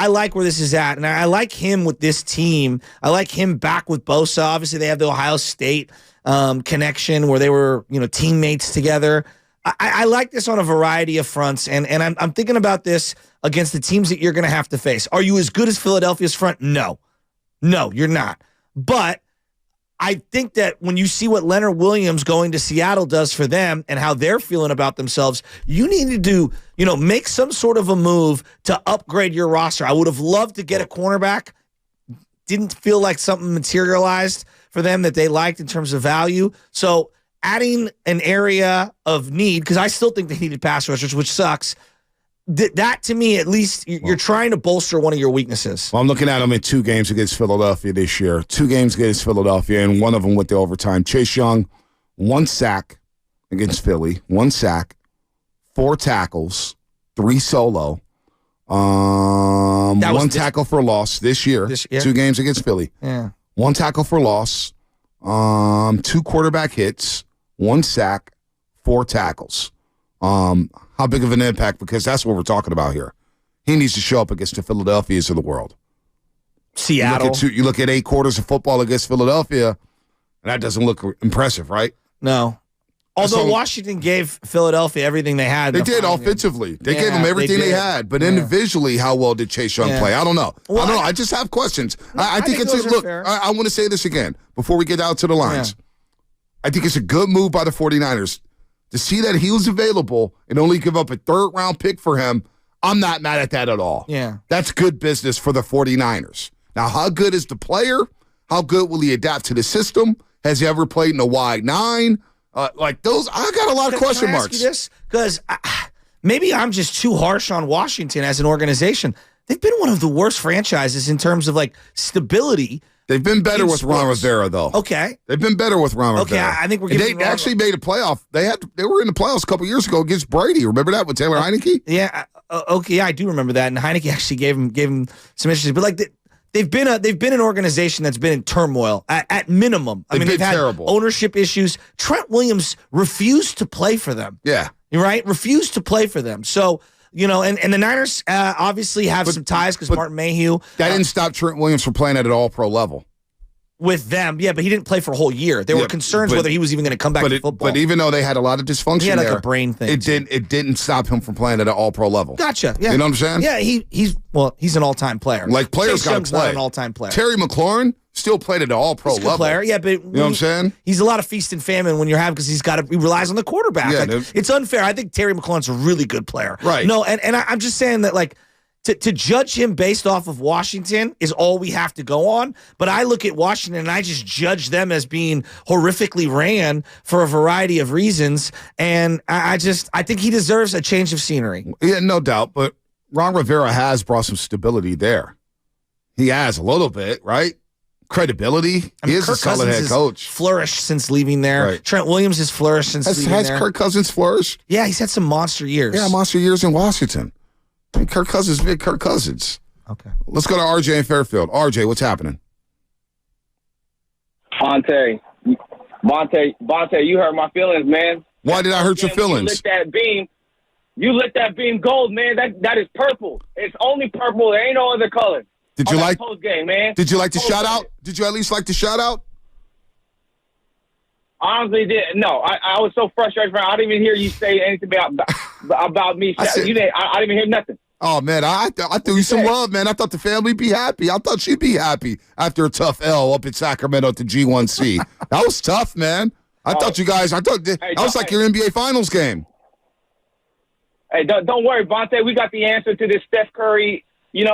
I like where this is at, and I like him with this team. I like him back with Bosa. Obviously, they have the Ohio State connection where they were, teammates together. I like this on a variety of fronts, and I'm thinking about this against the teams that you're going to have to face. Are you as good as Philadelphia's front? No, you're not. But I think that when you see what Leonard Williams going to Seattle does for them and how they're feeling about themselves, you need to make some sort of a move to upgrade your roster. I would have loved to get a cornerback. Didn't feel like something materialized for them that they liked in terms of value. So adding an area of need, because I still think they needed pass rushers, which sucks. That to me, at least, you're trying to bolster one of your weaknesses. Well, I'm looking at them in 2 games against Philadelphia this year. 2 games against Philadelphia, and one of them with the overtime. Chase Young, 1 sack against Philly, 1 sack, 4 tackles, 3 solo, 1 tackle for loss this year. 2 games against Philly. Yeah. 1 tackle for loss, 2 quarterback hits, 1 sack, 4 tackles. How big of an impact? Because that's what we're talking about here. He needs to show up against the Philadelphias of the world. Seattle. You look at 8 quarters of football against Philadelphia, and that doesn't look impressive, right? No. Although Washington gave Philadelphia everything they had. They did offensively. They gave them everything they had. But individually, how well did Chase Young play? I don't know. Well, I just have questions. No, I think it's look. I want to say this again before we get out to the lines. I think it's a good move by the 49ers. To see that he was available and only give up a 3rd-round pick for him, I'm not mad at that at all. Yeah. That's good business for the 49ers. Now, how good is the player? How good will he adapt to the system? Has he ever played in a wide 9? Like those, I got a lot of question marks. Can I ask you this? Because maybe I'm just too harsh on Washington as an organization. They've been one of the worst franchises in terms of stability. They've been better with Ron Rivera, though. Okay. They've been better with Ron Rivera. Okay, I think we're getting. They actually made a playoff. They were in the playoffs a couple years ago against Brady. Remember that with Taylor Heineke? Yeah. Okay. Yeah, I do remember that. And Heineke actually gave him some issues. But they've been an organization that's been in turmoil at minimum. I mean, they've had terrible ownership issues. Trent Williams refused to play for them. Yeah. Right. Refused to play for them. So. And the Niners obviously have some ties because Martin Mayhew. That didn't stop Trent Williams from playing at an all-pro level. With them, yeah, but he didn't play for a whole year. There were concerns whether he was even going to come back to football. But even though they had a lot of dysfunction he had a brain thing. It didn't stop him from playing at an all-pro level. Gotcha. Yeah. You know what I'm saying? Yeah, he's an all-time player. Like players got to play. Not an all-time player. Terry McLaurin still played at an all-pro level. He's a good player, yeah, but you know what I'm saying? He's a lot of feast and famine when you're having because he relies on the quarterback. Yeah, it's unfair. I think Terry McLaurin's a really good player. Right. No, and I'm just saying that to judge him based off of Washington is all we have to go on. But I look at Washington and I just judge them as being horrifically ran for a variety of reasons. And I think he deserves a change of scenery. Yeah, no doubt. But Ron Rivera has brought some stability there. He has a little bit, right? Credibility. He is a solid head coach. Flourished since leaving there. Right. Trent Williams has flourished since leaving there. Has Kirk Cousins flourished? Yeah, he's had some monster years. Yeah, monster years in Washington. Kirk Cousins, big Kirk Cousins. Okay. Let's go to RJ in Fairfield. RJ, what's happening? Bonte, you hurt my feelings, man. Why did I hurt your feelings? You lit that beam gold, man. That is purple. It's only purple. There ain't no other color. Did you like post game, man? Did you like the shout out? Did you at least like the shout out? Honestly, no. I was so frustrated. I didn't even hear you say anything about me. I didn't even hear nothing. Oh, man, I threw you some love, man. I thought the family would be happy. I thought she'd be happy after a tough L up in Sacramento at the G1C. That was tough, man. I thought that was like your NBA Finals game. Hey, don't worry, Bonte. We got the answer to this Steph Curry. We're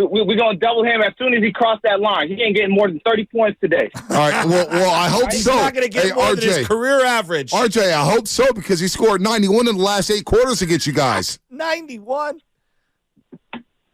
going to double him as soon as he crossed that line. He ain't getting more than 30 points today. All right. Well, I hope He's so. He's not going to get more than his career average. RJ, I hope so because he scored 91 in the last 8 quarters against you guys. 91?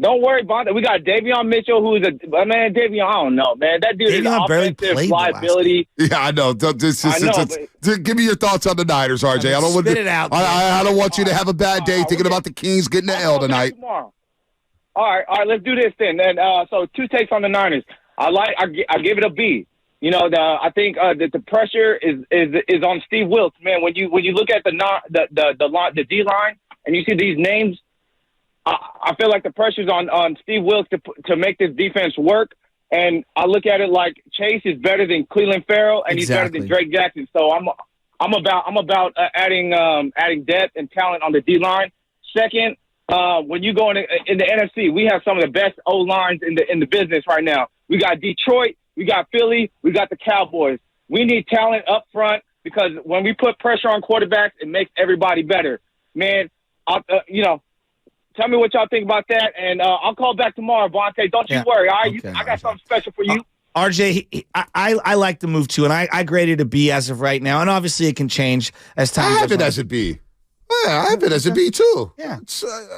Don't worry, Bonte. We got Davion Mitchell, who's Davion, I don't know, man. That dude is an offensive liability. Yeah, I know. Give me your thoughts on the Niners, RJ. I don't want spit it out. I don't want you to have a bad day thinking about the Kings getting the L tonight. Tomorrow. All right, let's do this then. And so 2 takes on the Niners. I give it a B. I think that the pressure is on Steve Wilkes, man. When you look at the D line and you see these names, I feel like the pressure's on Steve Wilkes to make this defense work. And I look at it like Chase is better than Cleveland Farrell, and he's better than Drake Jackson. So I'm about adding depth and talent on the D line. Second, when you go in the NFC, we have some of the best O lines in the business right now. We got Detroit, we got Philly, we got the Cowboys. We need talent up front because when we put pressure on quarterbacks, it makes everybody better. Man, tell me what y'all think about that, and I'll call back tomorrow, Vontae. Don't you worry. All right, okay, I got something special for you. RJ, I like the move too, and I graded a B as of right now, and obviously it can change as time goes on. I have it as a B. Yeah, I have it as a B too. Yeah,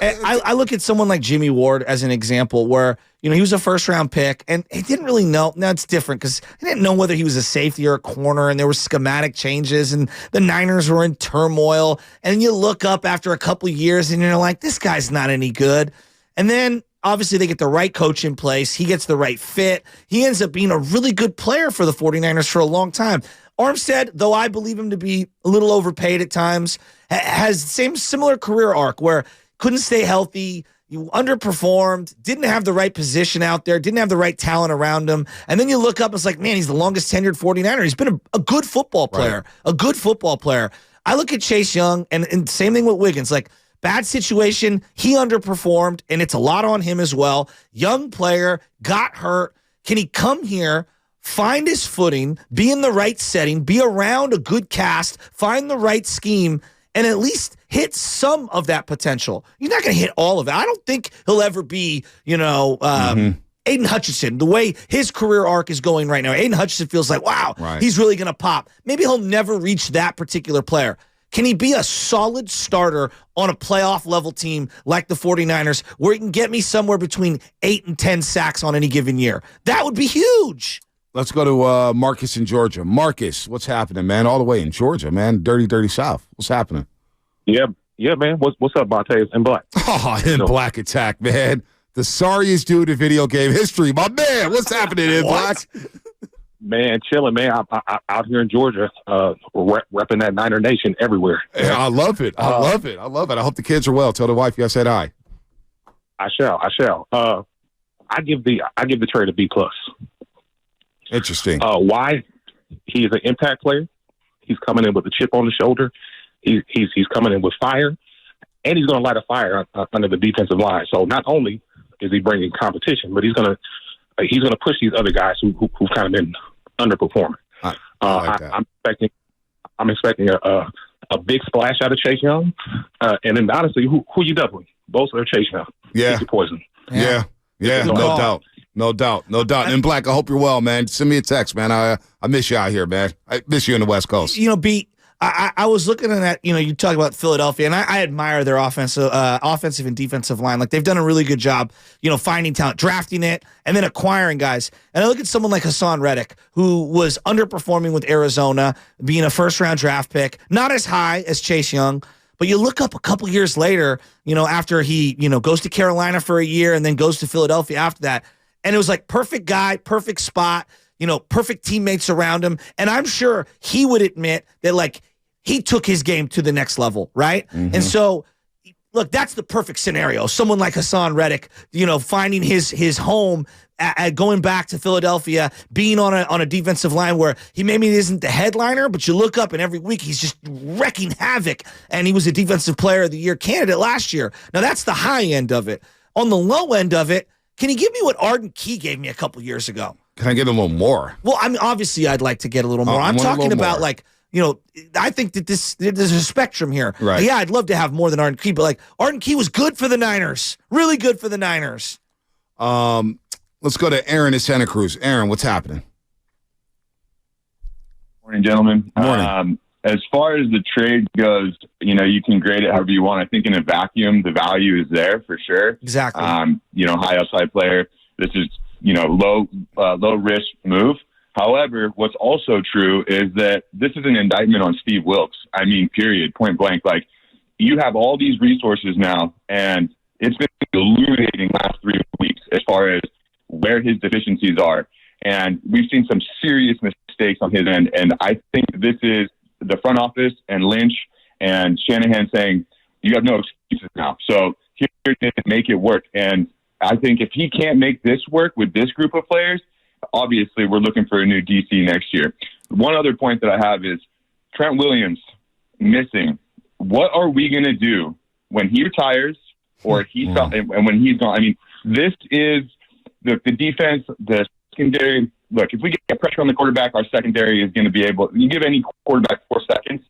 I look at someone like Jimmy Ward as an example where he was a first-round pick, and he didn't really know. Now it's different because he didn't know whether he was a safety or a corner, and there were schematic changes, and the Niners were in turmoil. And you look up after a couple of years, and you're like, this guy's not any good. And then obviously they get the right coach in place. He gets the right fit. He ends up being a really good player for the 49ers for a long time. Armstead, though I believe him to be a little overpaid at times, has the similar career arc where couldn't stay healthy, you underperformed, didn't have the right position out there, didn't have the right talent around him. And then you look up, it's like, man, he's the longest tenured 49er. He's been a good football player, a good football player. I look at Chase Young, and same thing with Wiggins, like bad situation, he underperformed, and it's a lot on him as well. Young player, got hurt. Can he come here, find his footing, be in the right setting, be around a good cast, find the right scheme, and at least hit some of that potential? You're not going to hit all of it. I don't think he'll ever be, Aiden Hutchinson, the way his career arc is going right now. Aiden Hutchinson feels like, wow, he's really going to pop. Maybe he'll never reach that particular player. Can he be a solid starter on a playoff-level team like the 49ers where he can get me somewhere between 8 and 10 sacks on any given year? That would be huge. Let's go to Marcus in Georgia. Marcus, what's happening, man? All the way in Georgia, man. Dirty, dirty South. What's happening? Yeah, man. What's up, Vontae? In Black. Oh, in Black Attack, man. The sorriest dude in video game history. My man, what's happening in Black? Man, chilling, man. I'm out here in Georgia, repping that Niner Nation everywhere. Yeah, I love it. I love it. I hope the kids are well. Tell the wife I said hi. I shall. I give the trade a B+. Interesting. Why? He is an impact player. He's coming in with a chip on the shoulder. He's coming in with fire, and he's going to light a fire under the defensive line. So not only is he bringing competition, but he's going to push these other guys who've kind of been underperforming. I like that. I'm expecting a big splash out of Chase Young, and then honestly, who you doubling? Both are Chase Young. Yeah, poison. Yeah. No doubt. And Black, I hope you're well, man. Send me a text, man. I miss you out here, man. I miss you in the West Coast. B, I was looking at that, you talk about Philadelphia, and I admire their offensive and defensive line. Like, they've done a really good job, finding talent, drafting it, and then acquiring guys. And I look at someone like Hassan Reddick, who was underperforming with Arizona, being a first-round draft pick, not as high as Chase Young. But you look up a couple years later, after he, goes to Carolina for a year and then goes to Philadelphia after that, and it was like perfect guy, perfect spot, perfect teammates around him. And I'm sure he would admit that, like, he took his game to the next level, right? Mm-hmm. And so, look, that's the perfect scenario. Someone like Hassan Reddick, finding his home, going back to Philadelphia, being on a defensive line where he maybe isn't the headliner, but you look up and every week he's just wrecking havoc. And he was a Defensive Player of the Year candidate last year. Now, that's the high end of it. On the low end of it, can you give me what Arden Key gave me a couple years ago? Can I get a little more? Well, I mean, obviously, I'd like to get a little more. I'm talking about, like, I think that there's a spectrum here. Right. Yeah, I'd love to have more than Arden Key, but, like, Arden Key was good for the Niners. Really good for the Niners. Let's go to Aaron in Santa Cruz. Aaron, what's happening? Morning, gentlemen. Morning. As far as the trade goes, you can grade it however you want. I think in a vacuum, the value is there for sure. Exactly. High upside player. This is, low risk move. However, what's also true is that this is an indictment on Steve Wilkes. I mean, period, point blank. Like, you have all these resources now, and it's been illuminating last 3 weeks as far as where his deficiencies are. And we've seen some serious mistakes on his end. And I think this is the front office and Lynch and Shanahan saying, you have no excuses now. So here to make it work. And I think if he can't make this work with this group of players, obviously we're looking for a new DC next year. One other point that I have is Trent Williams missing. What are we going to do when he retires or and when he's gone? I mean, this is the defense, the secondary. Look, if we get pressure on the quarterback, our secondary is going to be able – you give any quarterback 4 seconds,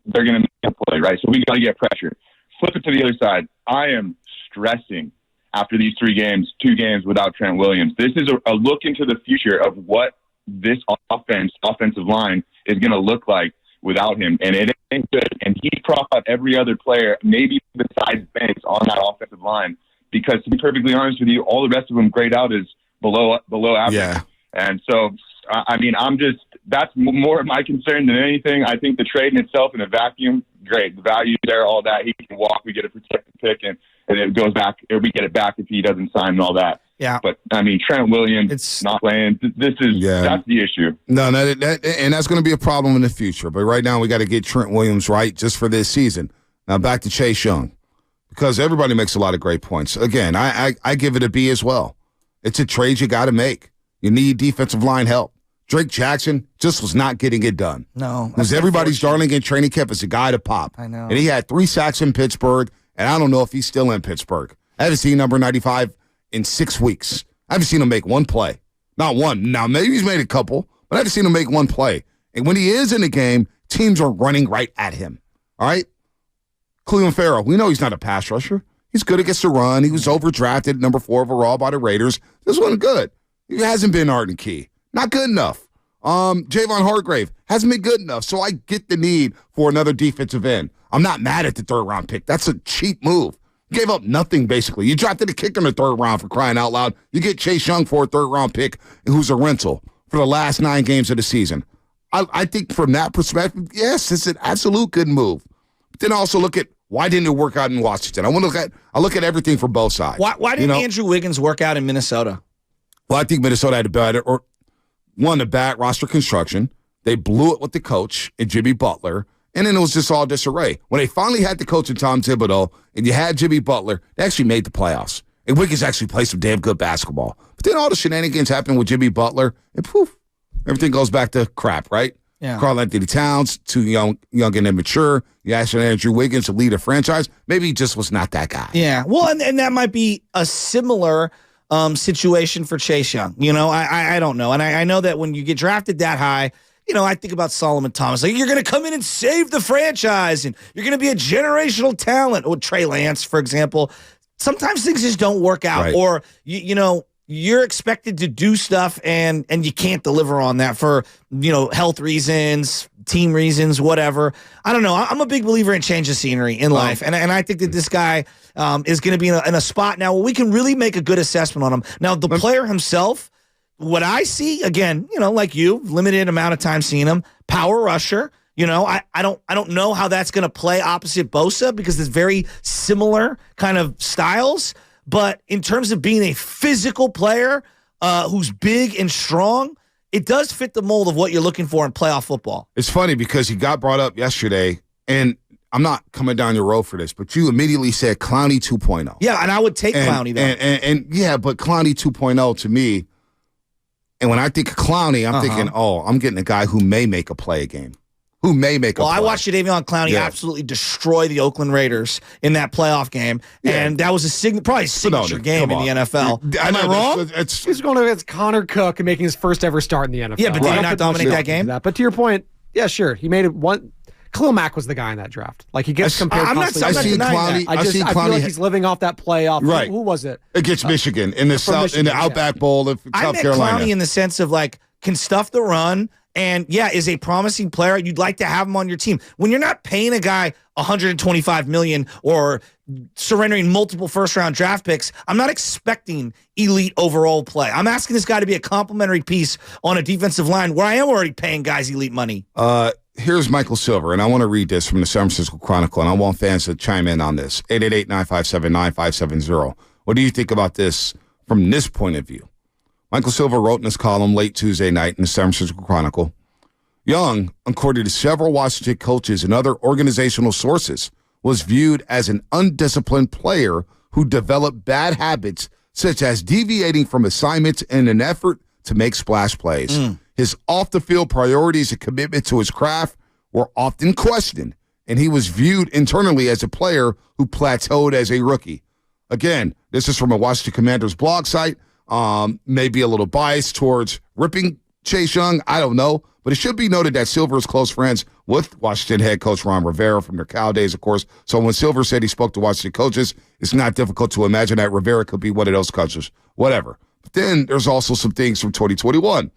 they're going to make a play, right? So we got to get pressure. Flip it to the other side. I am stressing after these 2 games without Trent Williams. This is a look into the future of what this offensive line is going to look like without him, and it ain't good. And he's propped up every other player, maybe besides Banks, on that offensive line, because to be perfectly honest with you, all the rest of them grade out as below average. Yeah. And so, I mean, that's more of my concern than anything. I think the trade in itself in a vacuum, great. The value there, all that. He can walk, we get a protected pick, and it goes back, or we get it back if he doesn't sign and all that. Yeah. But, I mean, Trent Williams not playing, that's the issue. No, and that's going to be a problem in the future. But right now we got to get Trent Williams right just for this season. Now back to Chase Young, because everybody makes a lot of great points. Again, I give it a B as well. It's a trade you got to make. You need defensive line help. Drake Jackson just was not getting it done. No. Because everybody's darling in training camp is a guy to pop. I know. And he had 3 sacks in Pittsburgh, and I don't know if he's still in Pittsburgh. I haven't seen number 95 in 6 weeks. I haven't seen him make one play. Not one. Now, maybe he's made a couple, but I haven't seen him make one play. And when he is in the game, teams are running right at him. All right? Cleveland Farrell, we know he's not a pass rusher. He's good against the run. He was overdrafted, number 4 overall by the Raiders. This wasn't good. He hasn't been Arden Key. Not good enough. Javon Hargrave hasn't been good enough. So I get the need for another defensive end. I'm not mad at the 3rd-round pick. That's a cheap move. You gave up nothing, basically. You drafted a kicker in the 3rd round, for crying out loud. You get Chase Young for a 3rd-round pick who's a rental for the last 9 games of the season. I think from that perspective, yes, it's an absolute good move. But then also look at why didn't it work out in Washington. I look at everything from both sides. Why didn't Andrew Wiggins work out in Minnesota? Well, I think Minnesota had a bad roster construction. They blew it with the coach and Jimmy Butler, and then it was just all disarray. When they finally had the coach and Tom Thibodeau, and you had Jimmy Butler, they actually made the playoffs. And Wiggins actually played some damn good basketball. But then all the shenanigans happened with Jimmy Butler, and poof, everything goes back to crap, right? Yeah. Karl Anthony Towns, too young and immature. You asked Andrew Wiggins to lead a franchise. Maybe he just was not that guy. Yeah, well, and that might be a similar situation for Chase Young. You know, I don't know. And I know that when you get drafted that high, you know, I think about Solomon Thomas. Like, you're going to come in and save the franchise, and you're going to be a generational talent. Or Trey Lance, for example. Sometimes things just don't work out. Right. Or, you know, you're expected to do stuff, and you can't deliver on that for, you know, health reasons, team reasons, whatever. I don't know. I'm a big believer in change of scenery in life. And I think that this guy is going to be in a spot now where we can really make a good assessment on him. Now, the player himself, what I see, again, you know, like you, limited amount of time seeing him, power rusher. You know, I don't know how that's going to play opposite Bosa, because it's very similar kind of styles. But in terms of being a physical player who's big and strong, it does fit the mold of what you're looking for in playoff football. It's funny because he got brought up yesterday, and I'm not coming down your road for this, but you immediately said Clowney 2.0. Yeah, and I would take Clowney, though. And yeah, but Clowney 2.0 to me, and when I think of Clowney, I'm thinking, I'm getting a guy who may make a play a game. Who may make a play. I watched Jadeveon Clowney absolutely destroy the Oakland Raiders in that playoff game, and that was probably a signature game in the NFL. Am I wrong? He's going against Connor Cook and making his first ever start in the NFL. Yeah, but did he not dominate that game? But to your point, yeah, sure. He made it one. Khalil Mack was the guy in that draft. Like, he gets compared constantly. I feel like he's living off that playoff. Right. Who was it? Against Michigan in the Outback Bowl of South Carolina. I meant Clowney in the sense of, like, can stuff the run, and is a promising player. You'd like to have him on your team. When you're not paying a guy $125 million or surrendering multiple first-round draft picks, I'm not expecting elite overall play. I'm asking this guy to be a complimentary piece on a defensive line where I am already paying guys elite money. Here's Michael Silver, and I want to read this from the San Francisco Chronicle, and I want fans to chime in on this. 888-957-9570. What do you think about this from this point of view? Michael Silver wrote in his column late Tuesday night in the San Francisco Chronicle, Young, according to several Washington coaches and other organizational sources, was viewed as an undisciplined player who develop bad habits, such as deviating from assignments in an effort to make splash plays. His off-the-field priorities and commitment to his craft were often questioned, and he was viewed internally as a player who plateaued as a rookie. Again, this is from a Washington Commanders blog site. Maybe a little biased towards ripping Chase Young. I don't know. But it should be noted that Silver is close friends with Washington head coach Ron Rivera from their Cal days, of course. So when Silver said he spoke to Washington coaches, it's not difficult to imagine that Rivera could be one of those coaches. Whatever. But then there's also some things from 2021.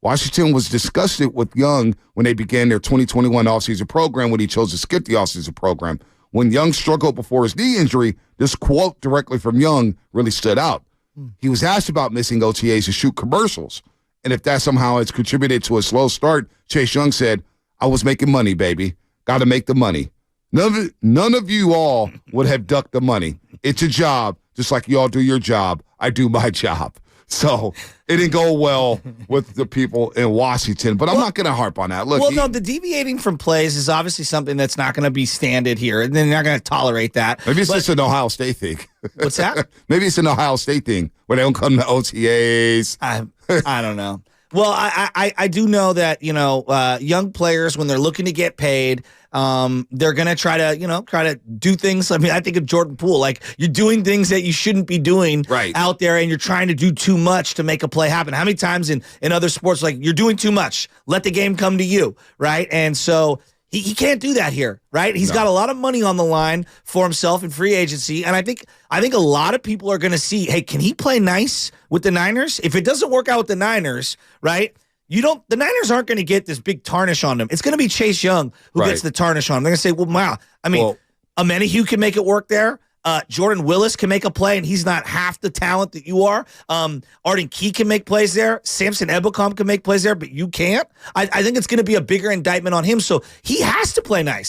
Washington was disgusted with Young when they began their 2021 offseason program when he chose to skip the offseason program. When Young struggled before his knee injury, this quote directly from Young really stood out. He was asked about missing OTAs to shoot commercials, and if that somehow has contributed to a slow start. Chase Young said, "I was making money, baby. Got to make the money. None of you all would have ducked the money. It's a job, just like you all do your job. I do my job." So it didn't go well with the people in Washington, but I'm not going to harp on that. Look, no, the deviating from plays is obviously something that's not going to be standard here, and they're not going to tolerate that. Maybe it's just an Ohio State thing. What's that? Maybe it's an Ohio State thing where they don't come to OTAs. I don't know. Well, I do know that, young players, when they're looking to get paid, they're going to try to do things. I mean, I think of Jordan Poole, like you're doing things that you shouldn't be doing out there, and you're trying to do too much to make a play happen. How many times in other sports, like you're doing too much, let the game come to you, right? And so he can't do that here, right? He's got a lot of money on the line for himself in free agency, and I think a lot of people are going to see, hey, can he play nice with the Niners? If it doesn't work out with the Niners, right? The Niners aren't going to get this big tarnish on them. It's going to be Chase Young who gets the tarnish on them. They're going to say, well, wow. I mean, Amenahue can make it work there. Jordan Willis can make a play, and he's not half the talent that you are. Arden Key can make plays there. Samson Ebukam can make plays there, but you can't. I think it's going to be a bigger indictment on him, so he has to play nice.